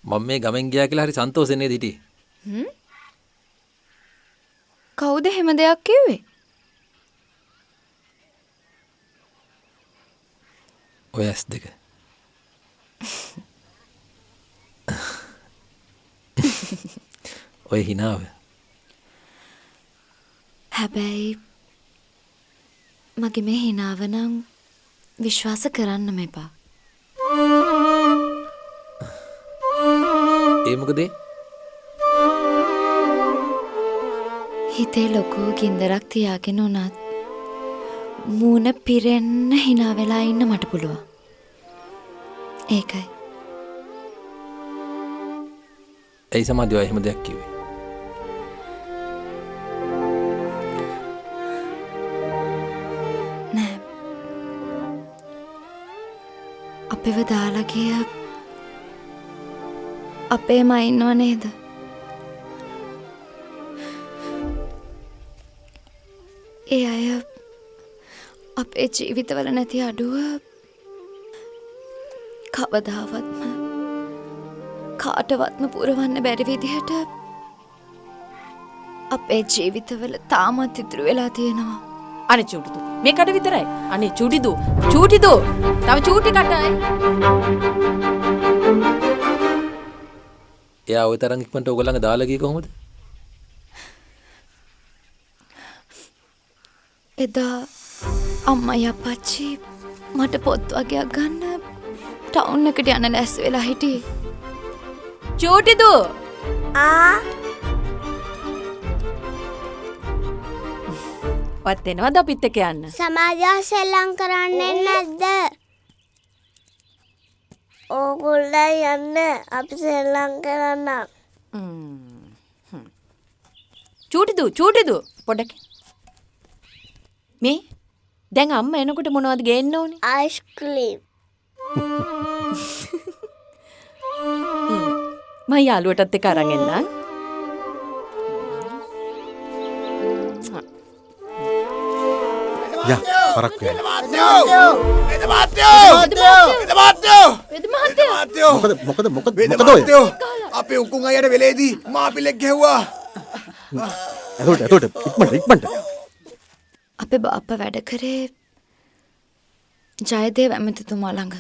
මම මේ ගමෙන් ගියා කියලා හරි සන්තෝෂෙන් නේද හිටියේ? කවුද එහෙම දෙයක් කිව්වේ? ඔය ඇස් දෙක. ඔය හිනාව. හැබැයි මගේ මේ හිනාව නම් විශ්වාස කරන්න මෙපා. ඒ මොකද? හිතේ ලොකු ගින්දරක් තියාගෙන උනත් මූණ පිරෙන්න hina වෙලා ඉන්න මට පුළුවන්. ඒකයි. ඒ සමාධිය එහෙම දෙයක් කිව්වේ. නෑ. අපිව දාලා ගිය අපේම ඉන්නව නේද? ඒ අය අපේ ජීවිතවල නැති අඩුව කවදාවත්ම කාටවත්ම පුරවන්න බැරි විදිහට අපේ ජීවිතවල තාමත් ඉතුරු වෙලා තියෙනවා. අනේ චූටිදු මේකට විතරයි. අනේ චූටිදු තව චූටි කටයි. එයා ওই තරම් ඉක්මනට ඕගොල්ලන්ගේ දාලා ගියේ කොහොමද? එදා අම්මයි අප්පච්චි මට පොත් වගේක් ගන්න ටවුන් එකට යන්න ලෑස්ති වෙලා හිටියේ. චූටිදු වත් එනවද අපිත් එක්ක යන්න? සමාජය සෙල්ලම් කරන්නේ නැද්ද? ඕගොල්ලෝ යන්න අපි සෙල්ලම් කරන්න. චූටිදු පොඩ්ඩක් මේ දැන් අම්මා එනකොට මොනවද ගේන්න ඕනේ? අයිස්ක්‍රීම්. මම යාළුවටත් එක්ක අරන් එන්නම්. යා පරක් වෙලා. මොකද ඔය? අපේ උකුන් අයියට වෙලේදී මාපිලෙක් ගැහුවා. එතකොට ඉක්මනට. අපේ බාප්පා වැඩ කරේ ජයදේව ඇමතිතුමා ළඟ.